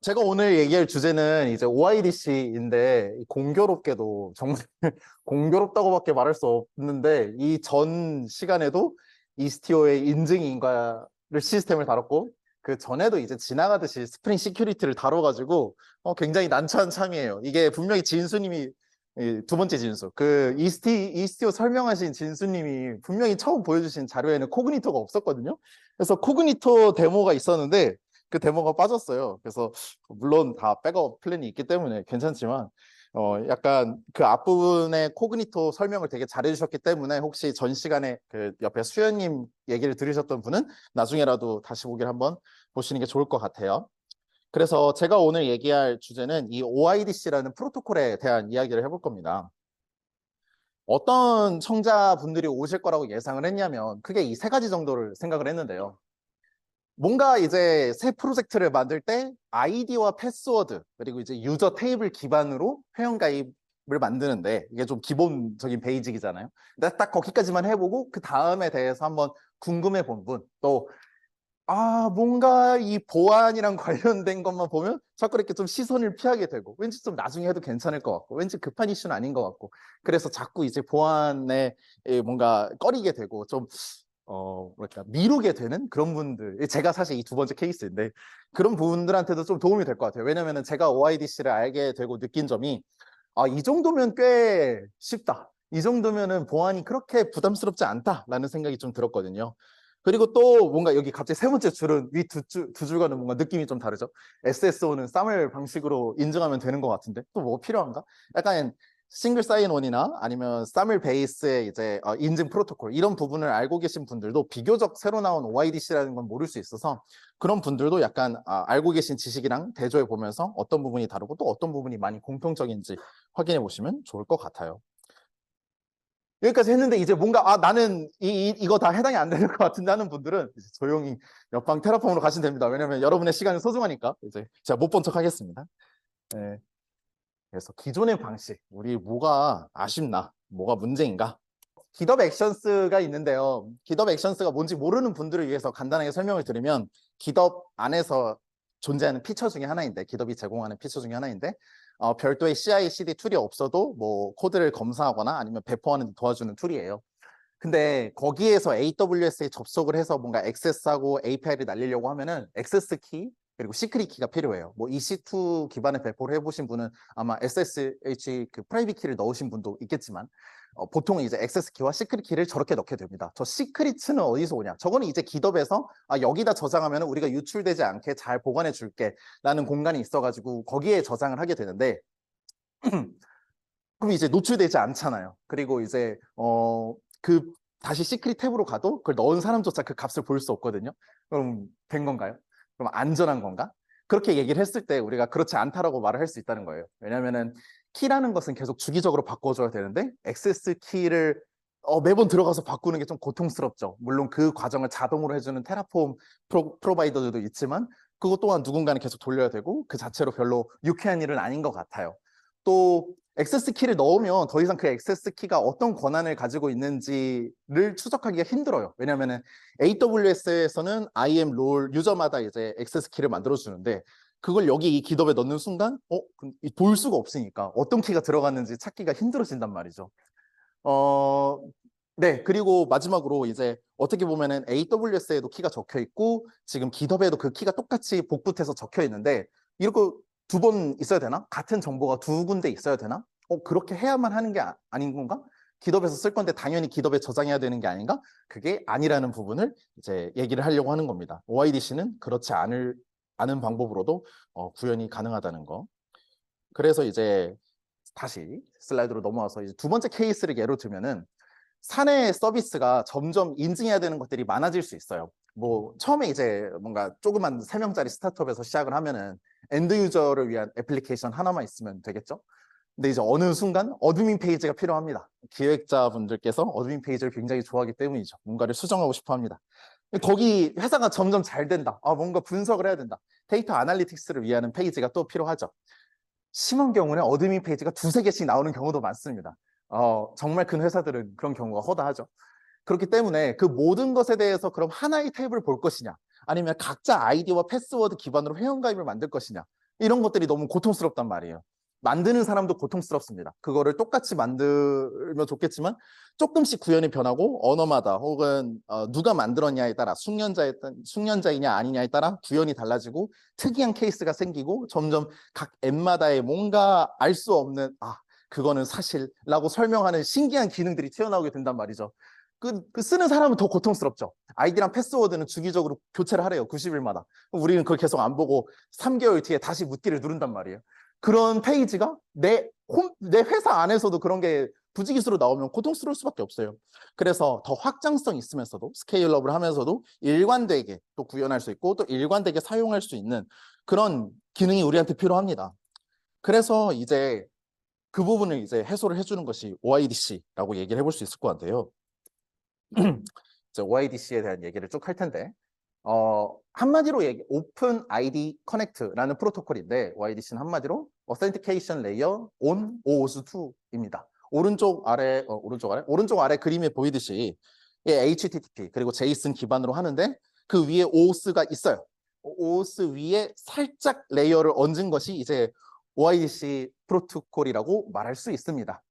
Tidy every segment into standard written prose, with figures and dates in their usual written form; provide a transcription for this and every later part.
제가 오늘 얘기할 주제는 이제 OIDC인데 공교롭게도 정말 공교롭다고밖에 말할 수 없는데 이 전 시간에도 이스티오의 인증 인가를 시스템을 다뤘고 그 전에도 이제 지나가듯이 스프링 시큐리티를 다뤄가지고 굉장히 난처한 참이에요. 이게 분명히 진수님이 두 번째 진수 그 이스티오 설명하신 진수님이 분명히 처음 보여주신 자료에는 코그니토가 없었거든요. 그래서 코그니토 데모가 있었는데 그 데모가 빠졌어요. 그래서 물론 다 백업 플랜이 있기 때문에 괜찮지만 약간 그 앞부분에 코그니토 설명을 되게 잘해주셨기 때문에 혹시 전 시간에 그 옆에 수연님 얘기를 들으셨던 분은 나중에라도 다시 보기를 한번 보시는 게 좋을 것 같아요. 그래서 제가 오늘 얘기할 주제는 이 OIDC라는 프로토콜에 대한 이야기를 해볼 겁니다. 어떤 청자분들이 오실 거라고 예상을 했냐면 크게 이 세 가지 정도를 생각을 했는데요. 뭔가 이제 새 프로젝트를 만들 때 아이디와 패스워드 그리고 이제 유저 테이블 기반으로 회원가입을 만드는데 이게 좀 기본적인 베이직이잖아요. 근데 딱 거기까지만 해보고 그 다음에 대해서 한번 궁금해 본 분, 또 뭔가 이 보안이랑 관련된 것만 보면 자꾸 이렇게 좀 시선을 피하게 되고 왠지 좀 나중에 해도 괜찮을 것 같고 왠지 급한 이슈는 아닌 것 같고 그래서 자꾸 이제 보안에 뭔가 꺼리게 되고 좀 뭐랄까 미루게 되는 그런 분들, 제가 사실 이 두 번째 케이스인데 그런 분들한테도 좀 도움이 될 것 같아요. 왜냐면은 제가 OIDC를 알게 되고 느낀 점이 이 정도면 꽤 쉽다, 이 정도면은 보안이 그렇게 부담스럽지 않다라는 생각이 좀 들었거든요. 그리고 또 뭔가 여기 갑자기 세 번째 줄은 위 두 줄과는 뭔가 느낌이 좀 다르죠. SSO는 쌈을 방식으로 인증하면 되는 것 같은데 또 뭐 필요한가? 약간 싱글 사인온이나 아니면 사물 베이스의 이제 인증 프로토콜 이런 부분을 알고 계신 분들도 비교적 새로 나온 OIDC라는 건 모를 수 있어서 그런 분들도 약간 알고 계신 지식이랑 대조해 보면서 어떤 부분이 다르고 또 어떤 부분이 많이 공통적인지 확인해 보시면 좋을 것 같아요. 여기까지 했는데 이제 뭔가 나는 이거 다 해당이 안 되는 것 같은데 하는 분들은 이제 조용히 옆방 테라폼으로 가시면 됩니다. 왜냐면 여러분의 시간이 소중하니까 이제 제가 못 본 척 하겠습니다. 네. 그래서 기존의 방식, 우리 뭐가 아쉽나? 뭐가 문제인가? 깃업 액션스가 있는데요. 깃업 액션스가 뭔지 모르는 분들을 위해서 간단하게 설명을 드리면 깃업 안에서 존재하는 피처 중에 하나인데, 깃업이 제공하는 피처 중에 하나인데 별도의 CI/CD 툴이 없어도 뭐 코드를 검사하거나 아니면 배포하는 데 도와주는 툴이에요. 근데 거기에서 AWS에 접속을 해서 뭔가 액세스하고 API를 날리려고 하면은 액세스 키 그리고 시크릿 키가 필요해요. 뭐 EC2 기반의 배포를 해보신 분은 아마 SSH 그 프라이빗 키를 넣으신 분도 있겠지만 보통 이제 액세스 키와 시크릿 키를 저렇게 넣게 됩니다. 저 시크릿은 어디서 오냐? 저거는 이제 깃업에서 여기다 저장하면 우리가 유출되지 않게 잘 보관해 줄게 라는 공간이 있어가지고 거기에 저장을 하게 되는데 그럼 이제 노출되지 않잖아요. 그리고 이제 그 다시 시크릿 탭으로 가도 그걸 넣은 사람조차 그 값을 볼 수 없거든요. 그럼 된 건가요? 그럼 안전한 건가? 그렇게 얘기를 했을 때 우리가 그렇지 않다라고 말을 할 수 있다는 거예요. 왜냐면은 키라는 것은 계속 주기적으로 바꿔줘야 되는데 액세스 키를 매번 들어가서 바꾸는 게 좀 고통스럽죠. 물론 그 과정을 자동으로 해주는 테라폼 프로바이더들도 있지만 그것 또한 누군가는 계속 돌려야 되고 그 자체로 별로 유쾌한 일은 아닌 것 같아요. 또 액세스 키를 넣으면 더 이상 그 액세스 키가 어떤 권한을 가지고 있는지를 추적하기가 힘들어요. 왜냐하면 AWS에서는 IAM 롤 유저마다 이제 액세스 키를 만들어 주는데 그걸 여기 이 깃업에 넣는 순간 볼 수가 없으니까 어떤 키가 들어갔는지 찾기가 힘들어진단 말이죠. 네, 그리고 마지막으로 이제 어떻게 보면은 AWS에도 키가 적혀 있고 지금 깃허브에도 그 키가 똑같이 복붙해서 적혀 있는데 이렇게 두 번 있어야 되나? 같은 정보가 두 군데 있어야 되나? 그렇게 해야만 하는 게 아닌 건가? 깃허브에서 쓸 건데 당연히 깃허브에 저장해야 되는 게 아닌가? 그게 아니라는 부분을 이제 얘기를 하려고 하는 겁니다. OIDC는 그렇지 않은 방법으로도 구현이 가능하다는 거. 그래서 이제 다시 슬라이드로 넘어와서 이제 두 번째 케이스를 예로 들면은 사내 서비스가 점점 인증해야 되는 것들이 많아질 수 있어요. 뭐 처음에 이제 뭔가 조그만 3명짜리 스타트업에서 시작을 하면은 엔드 유저를 위한 애플리케이션 하나만 있으면 되겠죠. 근데 이제 어느 순간 어드민 페이지가 필요합니다. 기획자분들께서 어드민 페이지를 굉장히 좋아하기 때문이죠. 뭔가를 수정하고 싶어 합니다. 거기 회사가 점점 잘 된다. 뭔가 분석을 해야 된다. 데이터 아날리틱스를 위한 페이지가 또 필요하죠. 심한 경우는 어드민 페이지가 두세 개씩 나오는 경우도 많습니다. 정말 큰 회사들은 그런 경우가 허다하죠. 그렇기 때문에 그 모든 것에 대해서 그럼 하나의 탭을 볼 것이냐, 아니면 각자 아이디와 패스워드 기반으로 회원가입을 만들 것이냐, 이런 것들이 너무 고통스럽단 말이에요. 만드는 사람도 고통스럽습니다. 그거를 똑같이 만들면 좋겠지만 조금씩 구현이 변하고 언어마다 혹은 누가 만들었냐에 따라 숙련자이냐 아니냐에 따라 구현이 달라지고 특이한 케이스가 생기고 점점 각 앱마다의 뭔가 알 수 없는 그거는 사실라고 설명하는 신기한 기능들이 튀어나오게 된단 말이죠. 그 쓰는 사람은 더 고통스럽죠. 아이디랑 패스워드는 주기적으로 교체를 하래요. 90일마다. 우리는 그걸 계속 안 보고 3개월 뒤에 다시 묻기를 누른단 말이에요. 그런 페이지가 내 회사 안에서도 그런 게 부지기수로 나오면 고통스러울 수밖에 없어요. 그래서 더 확장성 있으면서도 스케일업을 하면서도 일관되게 또 구현할 수 있고 또 일관되게 사용할 수 있는 그런 기능이 우리한테 필요합니다. 그래서 이제 그 부분을 이제 해소를 해주는 것이 OIDC라고 얘기를 해볼 수 있을 것 같아요. OIDC에 대한 얘기를 쭉 할 텐데 한마디로 오픈 아이디 커넥트라는 프로토콜인데 OIDC는 한마디로 Authentication Layer on OAuth2입니다. 오른쪽 아래 그림에 보이듯이 HTTP 그리고 JSON 기반으로 하는데 그 위에 OAuth가 있어요. OAuth 위에 살짝 레이어를 얹은 것이 이제 OIDC 프로토콜이라고 말할 수 있습니다.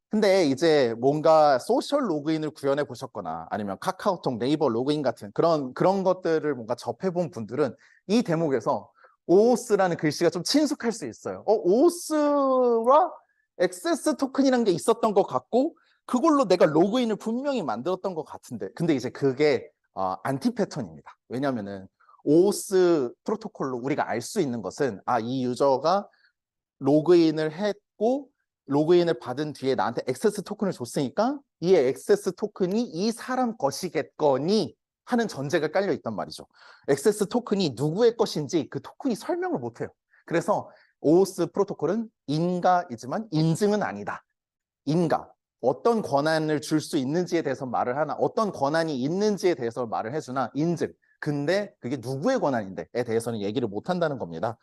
근데 이제 뭔가 소셜 로그인을 구현해 보셨거나 아니면 카카오톡, 네이버 로그인 같은 그런 것들을 뭔가 접해본 분들은 이 대목에서 OAuth라는 글씨가 좀 친숙할 수 있어요. OAuth와 액세스 토큰이라는 게 있었던 것 같고 그걸로 내가 로그인을 분명히 만들었던 것 같은데 근데 이제 그게 안티 패턴입니다. 왜냐하면은 OAuth 프로토콜로 우리가 알 수 있는 것은 이 유저가 로그인을 했고 로그인을 받은 뒤에 나한테 액세스 토큰을 줬으니까 이 액세스 토큰이 이 사람 것이겠거니 하는 전제가 깔려 있단 말이죠. 액세스 토큰이 누구의 것인지 그 토큰이 설명을 못해요. 그래서 OAuth 프로토콜은 인가이지만 인증은 아니다. 인가. 어떤 권한을 줄 수 있는지에 대해서 말을 하나 어떤 권한이 있는지에 대해서 말을 해주나 인증. 근데 그게 누구의 권한인데에 대해서는 얘기를 못한다는 겁니다.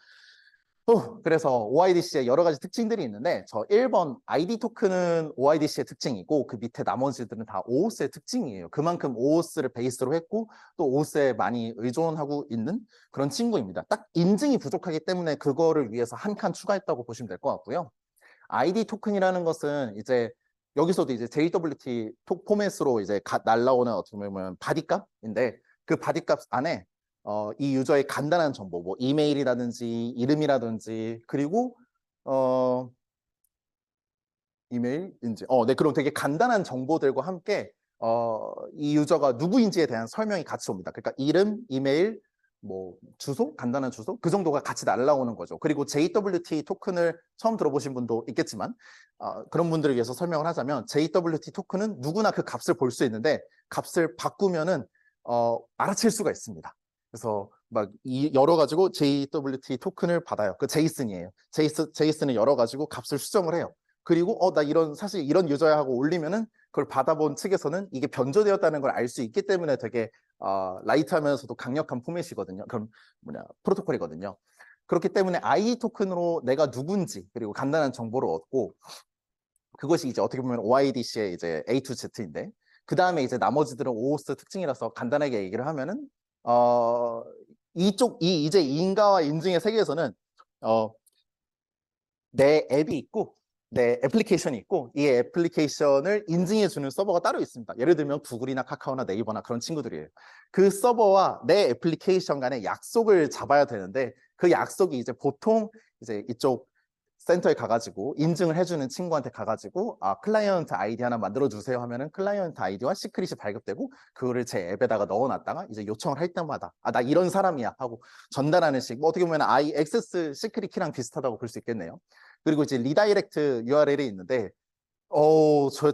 그래서 OIDC의 여러 가지 특징들이 있는데 저 1번 아이디 토큰은 OIDC의 특징이고 그 밑에 나머지들은 다 OAuth의 특징이에요. 그만큼 OAuth를 베이스로 했고 또 OAuth에 많이 의존하고 있는 그런 친구입니다. 딱 인증이 부족하기 때문에 그거를 위해서 한 칸 추가했다고 보시면 될 것 같고요. 아이디 토큰이라는 것은 이제 여기서도 이제 JWT 포맷으로 이제 날라오는 어떻게 보면 바디값인데 그 바디값 안에 이 유저의 간단한 정보, 뭐 이메일이라든지 이름이라든지 그리고 이메일인지, 네, 그럼 되게 간단한 정보들과 함께 이 유저가 누구인지에 대한 설명이 같이 옵니다. 그러니까 이름, 이메일, 뭐 주소, 간단한 주소 그 정도가 같이 날라오는 거죠. 그리고 JWT 토큰을 처음 들어보신 분도 있겠지만 그런 분들을 위해서 설명을 하자면 JWT 토큰은 누구나 그 값을 볼 수 있는데 값을 바꾸면은 알아챌 수가 있습니다. 그래서 막 열어 가지고 JWT 토큰을 받아요. 그 제이슨이에요. 제이슨을 열어 가지고 값을 수정을 해요. 그리고 나 사실 이런 유저야 하고 올리면은 그걸 받아본 측에서는 이게 변조되었다는 걸 알 수 있기 때문에 되게 라이트하면서도 강력한 포맷이거든요. 그럼 프로토콜이거든요. 그렇기 때문에 아이디 토큰으로 내가 누군지 그리고 간단한 정보를 얻고 그것이 이제 어떻게 보면 OIDC의 이제 A to Z인데 그 다음에 이제 나머지들은 OAuth 특징이라서 간단하게 얘기를 하면은 이제 인가와 인증의 세계에서는 내 앱이 있고 내 애플리케이션이 있고 이 애플리케이션을 인증해주는 서버가 따로 있습니다. 예를 들면 구글이나 카카오나 네이버나 그런 친구들이에요. 그 서버와 내 애플리케이션 간에 약속을 잡아야 되는데 그 약속이 이제 보통 이제 이쪽 센터에 가가지고 인증을 해주는 친구한테 가가지고 클라이언트 아이디 하나 만들어주세요 하면은 클라이언트 아이디와 시크릿이 발급되고 그거를 제 앱에다가 넣어놨다가 이제 요청을 할 때마다 나 이런 사람이야 하고 전달하는 식 뭐 어떻게 보면 액세스 시크릿 키랑 비슷하다고 볼 수 있겠네요. 그리고 이제 리다이렉트 URL이 있는데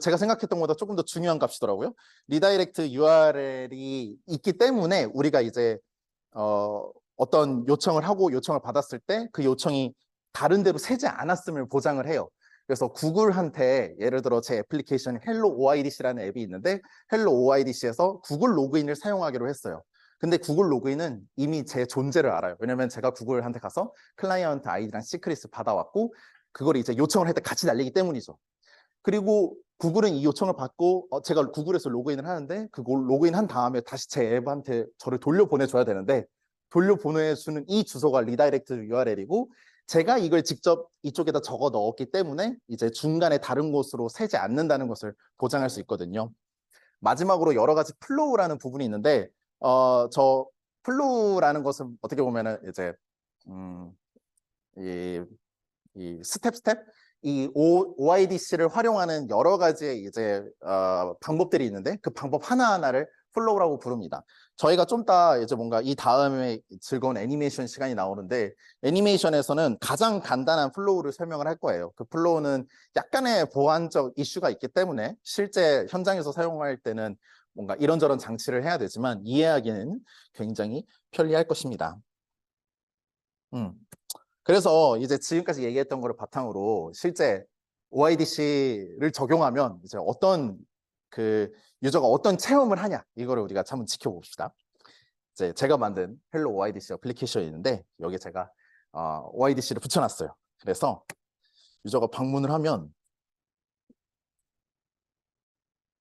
제가 생각했던 것보다 조금 더 중요한 값이더라고요. 리다이렉트 URL이 있기 때문에 우리가 이제 어떤 요청을 하고 요청을 받았을 때 그 요청이 다른 데로 새지 않았음을 보장을 해요. 그래서 구글한테 예를 들어 제 애플리케이션 헬로 OIDC라는 앱이 있는데 헬로 OIDC에서 구글 로그인을 사용하기로 했어요. 근데 구글 로그인은 이미 제 존재를 알아요. 왜냐면 제가 구글한테 가서 클라이언트 아이디랑 시크릿을 받아왔고 그걸 이제 요청을 할 때 같이 날리기 때문이죠. 그리고 구글은 이 요청을 받고 제가 구글에서 로그인을 하는데 그걸 로그인 한 다음에 다시 제 앱한테 저를 돌려보내줘야 되는데 돌려보내주는 이 주소가 리다이렉트 URL이고 제가 이걸 직접 이쪽에다 적어 넣었기 때문에 이제 중간에 다른 곳으로 새지 않는다는 것을 보장할 수 있거든요. 마지막으로 여러 가지 플로우라는 부분이 있는데 저 플로우라는 것은 어떻게 보면은 이제 이 스텝 이 OIDC를 활용하는 여러 가지의 이제 방법들이 있는데 그 방법 하나하나를 플로우라고 부릅니다. 저희가 좀 이따 이제 뭔가 이 다음에 즐거운 애니메이션 시간이 나오는데 애니메이션에서는 가장 간단한 플로우를 설명을 할 거예요. 그 플로우는 약간의 보안적 이슈가 있기 때문에 실제 현장에서 사용할 때는 뭔가 이런저런 장치를 해야 되지만 이해하기는 굉장히 편리할 것입니다. 그래서 이제 지금까지 얘기했던 거를 바탕으로 실제 OIDC를 적용하면 이제 어떤 그 유저가 어떤 체험을 하냐 이거를 우리가 한번 지켜봅시다. 이제 제가 만든 헬로 OIDC 어플리케이션이 있는데 여기 제가 OIDC를 붙여놨어요. 그래서 유저가 방문을 하면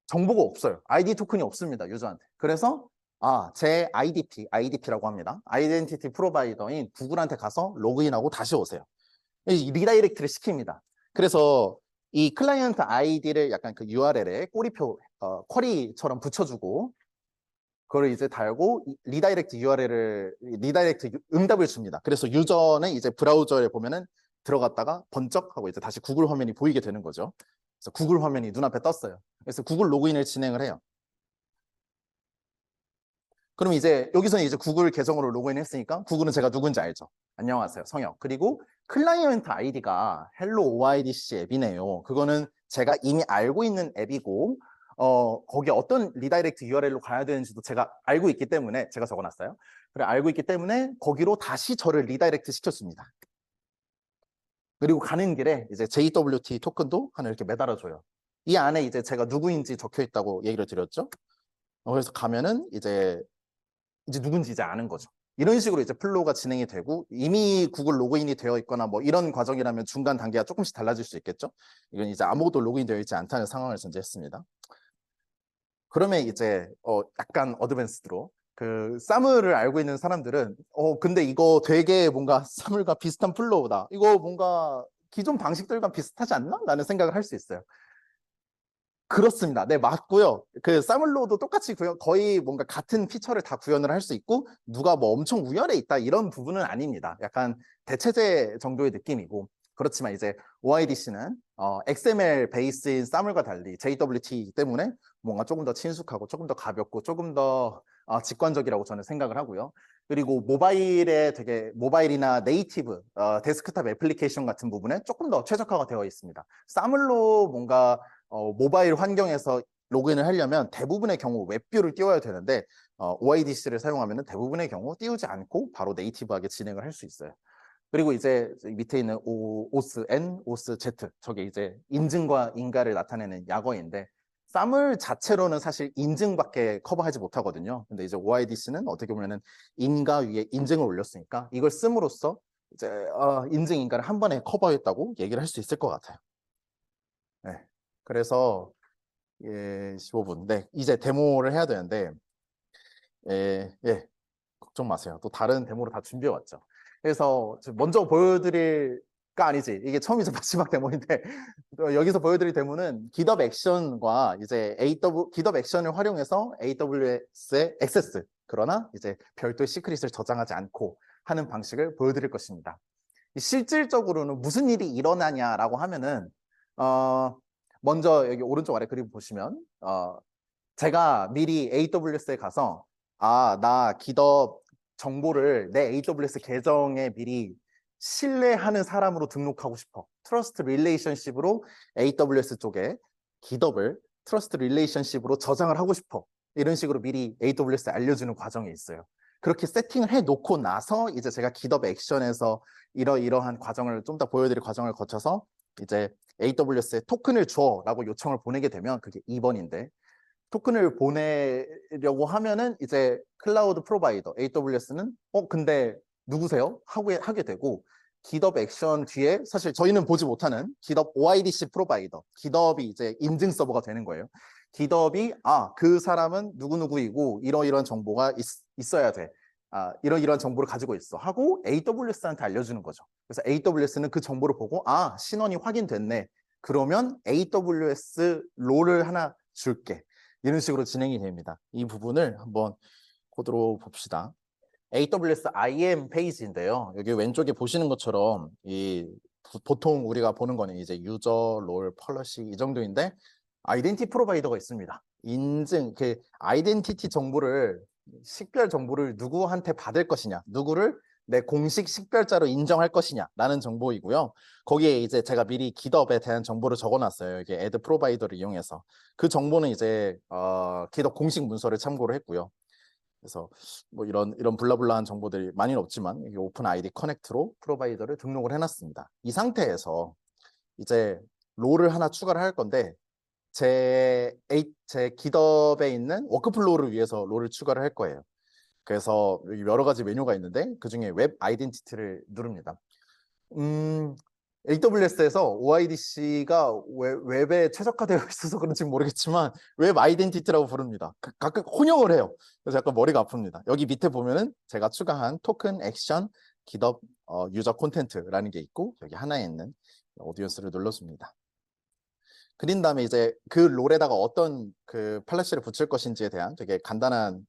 정보가 없어요. 아이디 토큰이 없습니다. 유저한테. 그래서 제 IDP라고 합니다. 아이덴티티 프로바이더인 구글한테 가서 로그인하고 다시 오세요. 리다이렉트를 시킵니다. 그래서 이 클라이언트 아이디를 약간 그 URL에 꼬리표 쿼리처럼 붙여주고 그걸 이제 달고 리다이렉트 응답을 줍니다. 그래서 유저는 이제 브라우저에 보면은 들어갔다가 번쩍 하고 이제 다시 구글 화면이 보이게 되는 거죠. 그래서 구글 화면이 눈앞에 떴어요. 그래서 구글 로그인을 진행을 해요. 그럼 이제 여기서는 이제 구글 계정으로 로그인했으니까 구글은 제가 누군지 알죠. 안녕하세요, 성혁. 그리고 클라이언트 아이디가 헬로 OIDC 앱이네요. 그거는 제가 이미 알고 있는 앱이고 거기에 어떤 리다이렉트 URL로 가야 되는지도 제가 알고 있기 때문에 제가 적어놨어요. 그래 알고 있기 때문에 거기로 다시 저를 리다이렉트 시켰습니다. 그리고 가는 길에 이제 JWT 토큰도 하나 이렇게 매달아줘요. 이 안에 이제 제가 누구인지 적혀 있다고 얘기를 드렸죠. 그래서 가면은 이제 누군지 이제 아는 거죠. 이런 식으로 이제 플로우가 진행이 되고 이미 구글 로그인이 되어 있거나 뭐 이런 과정이라면 중간 단계가 조금씩 달라질 수 있겠죠. 이건 이제 아무것도 로그인 되어 있지 않다는 상황을 전제했습니다. 그러면 이제 약간 어드밴스드로 그 사물을 알고 있는 사람들은 근데 이거 되게 뭔가 사물과 비슷한 플로우다. 이거 뭔가 기존 방식들과 비슷하지 않나? 라는 생각을 할 수 있어요. 그렇습니다. 네, 맞고요. 그 사물로도 똑같이 거의 뭔가 같은 피처를 다 구현을 할 수 있고 누가 뭐 엄청 우열에 있다 이런 부분은 아닙니다. 약간 대체제 정도의 느낌이고 그렇지만 이제 OIDC는 XML 베이스인 사물과 달리 JWT이기 때문에 뭔가 조금 더 친숙하고 조금 더 가볍고 조금 더 직관적이라고 저는 생각을 하고요. 그리고 모바일이나 네이티브 데스크탑 애플리케이션 같은 부분에 조금 더 최적화가 되어 있습니다. 사물로 뭔가 모바일 환경에서 로그인을 하려면 대부분의 경우 웹뷰를 띄워야 되는데 OIDC를 사용하면 대부분의 경우 띄우지 않고 바로 네이티브하게 진행을 할 수 있어요. 그리고 이제 밑에 있는 OSN, OSZ 저게 이제 인증과 인가를 나타내는 약어인데 사물 자체로는 사실 인증밖에 커버하지 못하거든요. 근데 이제 OIDC는 어떻게 보면은 인가 위에 인증을 올렸으니까 이걸 씀으로써 이제 인증 인가를 한 번에 커버했다고 얘기를 할 수 있을 것 같아요. 네. 그래서 15분. 네, 이제 데모를 해야 되는데 걱정 마세요. 또 다른 데모를 다 준비해 왔죠. 그래서 먼저 보여드릴까 아니지. 이게 처음이자 마지막 데모인데 여기서 보여드릴 데모는 GitHub 액션과 이제 GitHub 액션을 활용해서 AWS의 액세스 그러나 이제 별도의 시크릿을 저장하지 않고 하는 방식을 보여드릴 것입니다. 실질적으로는 무슨 일이 일어나냐라고 하면은 먼저 여기 오른쪽 아래 그림 보시면 제가 미리 AWS에 가서 나 GitHub 정보를 내 AWS 계정에 미리 신뢰하는 사람으로 등록하고 싶어. 트러스트 릴레이션십으로 AWS 쪽에 GitHub을 트러스트 릴레이션십으로 저장을 하고 싶어. 이런 식으로 미리 AWS에 알려주는 과정이 있어요. 그렇게 세팅을 해놓고 나서 이제 제가 GitHub 액션에서 이러한 과정을 좀 더 보여드릴 과정을 거쳐서 이제 AWS에 토큰을 줘라고 요청을 보내게 되면 그게 2번인데 토큰을 보내려고 하면은 이제 클라우드 프로바이더 AWS는 근데 누구세요? 하게 되고 GitHub 액션 뒤에 사실 저희는 보지 못하는 GitHub OIDC 프로바이더 GitHub이 이제 인증 서버가 되는 거예요. GitHub이 그 사람은 누구누구이고 이러이러한 정보가 있어야 돼. 이런 정보를 가지고 있어 하고 AWS한테 알려주는 거죠. 그래서 AWS는 그 정보를 보고 신원이 확인됐네. 그러면 AWS 롤을 하나 줄게. 이런 식으로 진행이 됩니다. 이 부분을 한번 코드로 봅시다. AWS IAM 페이지인데요. 여기 왼쪽에 보시는 것처럼 보통 우리가 보는 거는 이제 유저, 롤, 펄러시 이 정도인데 아이덴티 프로바이더가 있습니다. 인증, 그 아이덴티티 정보를 식별 정보를 누구한테 받을 것이냐, 누구를 내 공식 식별자로 인정할 것이냐라는 정보이고요. 거기에 이제 제가 미리 GitHub에 대한 정보를 적어놨어요. 이게 add 프로바이더를 이용해서 그 정보는 이제 GitHub 공식 문서를 참고를 했고요. 그래서 뭐 이런 블라블라한 정보들이 많이는 없지만 여기 오픈 아이디 커넥트로 프로바이더를 등록을 해놨습니다. 이 상태에서 이제 롤을 하나 추가를 할 건데 제 GitHub에 있는 워크플로우를 위해서 롤을 추가를 할 거예요. 그래서 여기 여러 가지 메뉴가 있는데 그중에 웹 아이덴티티를 누릅니다. AWS에서 OIDC가 웹에 최적화되어 있어서 그런지 모르겠지만 웹 아이덴티티라고 부릅니다. 가끔 혼용을 해요. 그래서 약간 머리가 아픕니다. 여기 밑에 보면은 제가 추가한 토큰, 액션, GitHub 유저 콘텐츠라는 게 있고 여기 하나에 있는 오디언스를 눌러줍니다. 그린 다음에 이제 그 롤에다가 어떤 그 팔레시를 붙일 것인지에 대한 되게 간단한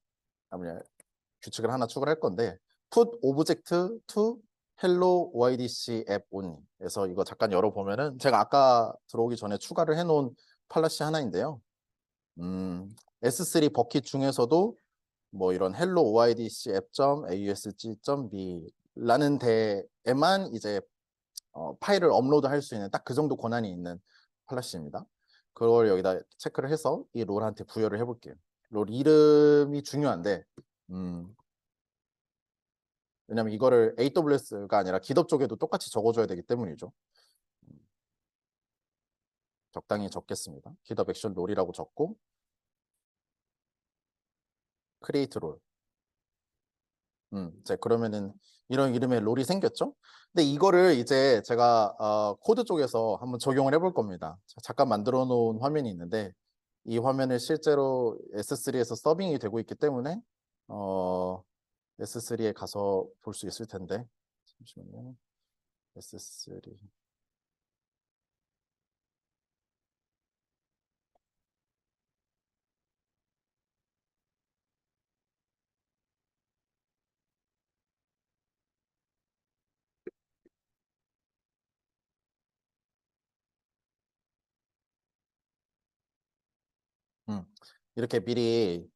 규칙을 하나 추가를 할 건데 put object to hello OIDC app only. 그래서 이거 잠깐 열어보면은 제가 아까 들어오기 전에 추가를 해놓은 팔레시 하나인데요. S3 버킷 중에서도 뭐 이런 hello OIDC app.ausg.me 라는 데에만 이제 파일을 업로드 할 수 있는 딱 그 정도 권한이 있는 팔레시입니다. 그걸 여기다 체크를 해서 이 롤한테 부여를 해볼게요. 롤 이름이 중요한데 왜냐면 이거를 AWS가 아니라 GitHub 쪽에도 똑같이 적어줘야 되기 때문이죠. 적당히 적겠습니다. GitHub 액션 롤이라고 적고 create 롤. 이제 그러면은 이런 이름의 롤이 생겼죠? 근데 이거를 이제 제가 코드 쪽에서 한번 적용을 해볼 겁니다. 잠깐 만들어 놓은 화면이 있는데 이 화면을 실제로 S3에서 서빙이 되고 있기 때문에 S3에 가서 볼 수 있을 텐데 잠시만요. S3 이렇게 미리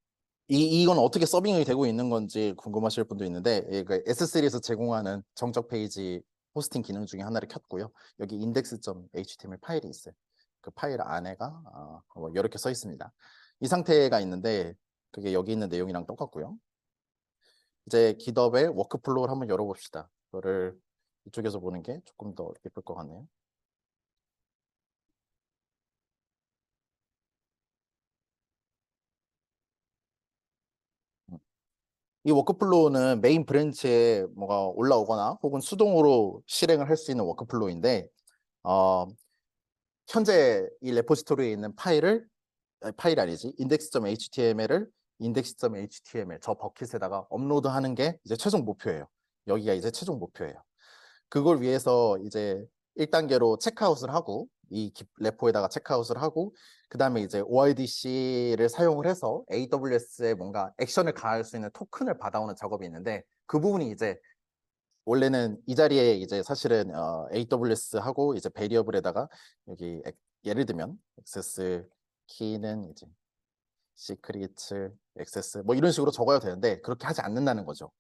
이건 어떻게 서빙이 되고 있는 건지 궁금하실 분도 있는데 S3에서 제공하는 정적 페이지 호스팅 기능 중에 하나를 켰고요. 여기 index.html 파일이 있어요. 그 파일 안에가 이렇게 써 있습니다. 이 상태가 있는데 그게 여기 있는 내용이랑 똑같고요. 이제 GitHub의 워크플로우를 한번 열어봅시다. 그거를 이쪽에서 보는 게 조금 더 예쁠 것 같네요. 이 워크플로우는 메인 브랜치에 뭐가 올라오거나 혹은 수동으로 실행을 할 수 있는 워크플로우인데 어, 현재 이 레포지토리에 있는 파일이 아니지 index.html을 index.html 저 버킷에다가 업로드하는 게 이제 최종 목표예요. 여기가 이제 최종 목표예요. 그걸 위해서 이제 1단계로 체크아웃을 하고 이 레포에다가 체크아웃을 하고 그 다음에 이제 OIDC를 사용을 해서 AWS에 뭔가 액션을 가할 수 있는 토큰을 받아오는 작업이 있는데 그 부분이 이제 원래는 이 자리에 이제 사실은 AWS하고 이제 베리어블에다가 여기 예를 들면 액세스 키는 이제 시크릿 액세스 뭐 이런 식으로 적어야 되는데 그렇게 하지 않는다는 거죠.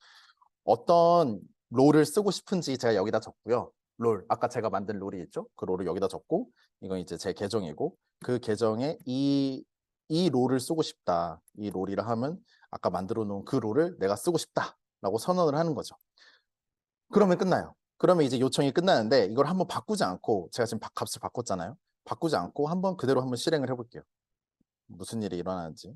어떤 롤을 쓰고 싶은지 제가 여기다 적고요. 롤 아까 제가 만든 롤이 있죠. 그 롤을 여기다 적고 이건 이제 제 계정이고 그 계정에 이 롤을 쓰고 싶다. 이 롤이라 하면 아까 만들어 놓은 그 롤을 내가 쓰고 싶다라고 선언을 하는 거죠. 그러면 끝나요. 그러면 이제 요청이 끝나는데 이걸 한번 바꾸지 않고 제가 지금 값을 바꿨잖아요. 바꾸지 않고 한번 그대로 한번 실행을 해볼게요. 무슨 일이 일어나는지.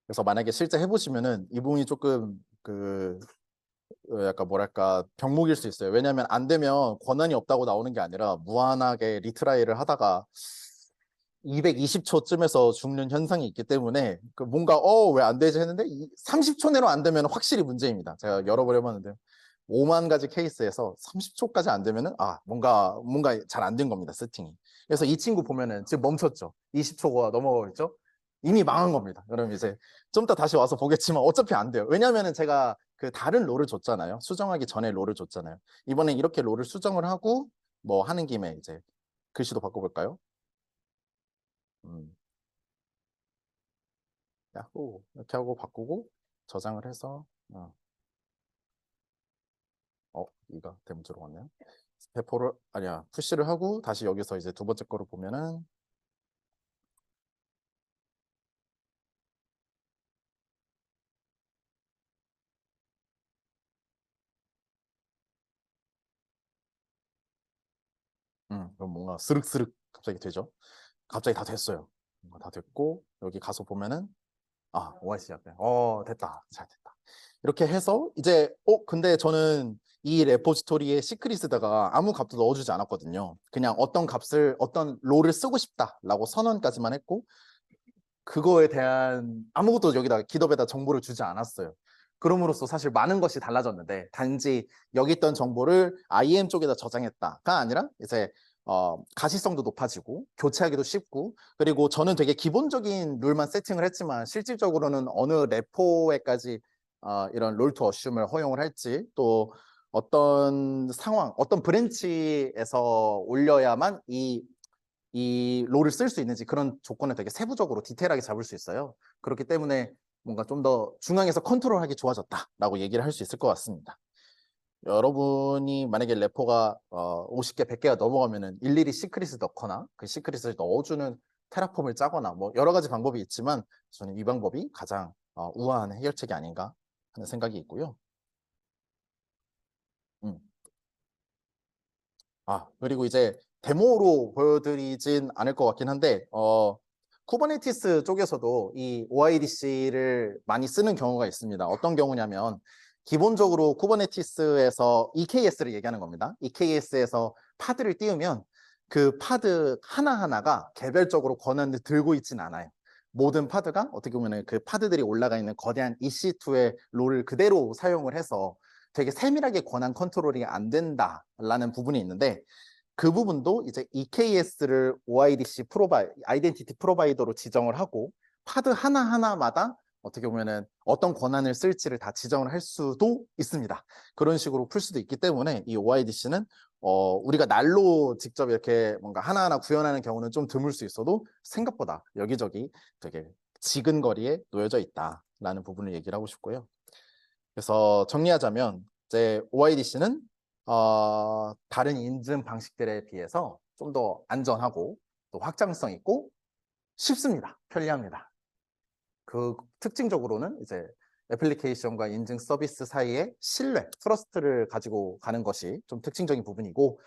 그래서 만약에 실제 해보시면은 이 부분이 조금 약간 뭐랄까 병목일 수 있어요. 왜냐하면 안 되면 권한이 없다고 나오는 게 아니라 무한하게 리트라이를 하다가 220초쯤에서 죽는 현상이 있기 때문에 그 뭔가 왜 안 되지 했는데 30초 내로 안 되면 확실히 문제입니다. 제가 여러 번 해봤는데 5만 가지 케이스에서 30초까지 안 되면은 뭔가 잘 안 된 겁니다. 세팅이. 그래서 이 친구 보면은 지금 멈췄죠. 20초가 넘어가겠죠. 이미 망한 겁니다. 그럼 이제 좀 더 다시 와서 보겠지만 어차피 안 돼요. 왜냐면은 제가 그 다른 롤을 줬잖아요. 수정하기 전에 롤을 줬잖아요. 이번엔 이렇게 롤을 수정을 하고 뭐 하는 김에 이제 글씨도 바꿔볼까요? 음, 야호 이렇게 하고 바꾸고 저장을 해서 이가 대문 들어갔네요. 배포를 아니야 푸시를 하고 다시 여기서 이제 두 번째 거를 보면은 그럼 뭔가 스륵스륵 갑자기 되죠. 갑자기 다 됐어요. 뭔가 다 됐고 여기 가서 보면은 OIC 앞에 됐다 잘 됐다 이렇게 해서 이제 근데 저는 이 레포지토리에 시크릿에다가 아무 값도 넣어주지 않았거든요. 그냥 어떤 롤을 쓰고 싶다라고 선언까지만 했고 그거에 대한 아무것도 여기다 기업에다 정보를 주지 않았어요. 그럼으로써 사실 많은 것이 달라졌는데 단지 여기 있던 정보를 IAM 쪽에다 저장했다가 아니라 이제 가시성도 높아지고 교체하기도 쉽고 그리고 저는 되게 기본적인 룰만 세팅을 했지만 실질적으로는 어느 레포에까지 이런 롤투 어슘을 허용을 할지 또 어떤 상황, 어떤 브랜치에서 올려야만 이 롤을 쓸 수 있는지 그런 조건을 되게 세부적으로 디테일하게 잡을 수 있어요. 그렇기 때문에 뭔가 좀 더 중앙에서 컨트롤하기 좋아졌다라고 얘기를 할 수 있을 것 같습니다. 여러분이 만약에 레포가 50개, 100개가 넘어가면은 일일이 시크릿을 넣거나 그 시크릿을 넣어주는 테라폼을 짜거나 뭐 여러 가지 방법이 있지만 저는 이 방법이 가장 우아한 해결책이 아닌가 하는 생각이 있고요. 음. 그리고 이제 데모로 보여드리진 않을 것 같긴 한데, 쿠버네티스 쪽에서도 이 OIDC를 많이 쓰는 경우가 있습니다. 어떤 경우냐면, 기본적으로 쿠버네티스에서 EKS를 얘기하는 겁니다. EKS에서 파드를 띄우면 그 파드 하나하나가 개별적으로 권한을 들고 있진 않아요. 모든 파드가 어떻게 보면 그 파드들이 올라가 있는 거대한 EC2의 롤을 그대로 사용을 해서 되게 세밀하게 권한 컨트롤이 안 된다라는 부분이 있는데 그 부분도 이제 EKS를 OIDC 아이덴티티 프로바이더로 지정을 하고 파드 하나하나마다 어떻게 보면은 어떤 권한을 쓸지를 다 지정을 할 수도 있습니다. 그런 식으로 풀 수도 있기 때문에 이 OIDC는 우리가 날로 직접 이렇게 뭔가 하나하나 구현하는 경우는 좀 드물 수 있어도 생각보다 여기저기 되게 지근거리에 놓여져 있다라는 부분을 얘기를 하고 싶고요. 그래서 정리하자면 이제 OIDC는 다른 인증 방식들에 비해서 좀 더 안전하고 또 확장성 있고 쉽습니다. 편리합니다. 그 특징적으로는 이제 애플리케이션과 인증 서비스 사이의 신뢰, 트러스트를 가지고 가는 것이 좀 특징적인 부분이고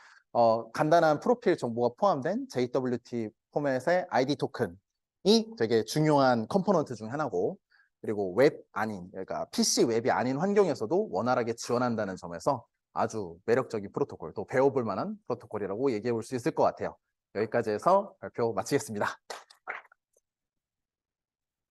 간단한 프로필 정보가 포함된 JWT 포맷의 ID 토큰이 되게 중요한 컴포넌트 중 하나고 그리고 웹 아닌 그러니까 PC 웹이 아닌 환경에서도 원활하게 지원한다는 점에서 아주 매력적인 프로토콜 또 배워볼 만한 프로토콜이라고 얘기해 볼 수 있을 것 같아요. 여기까지 해서 발표 마치겠습니다.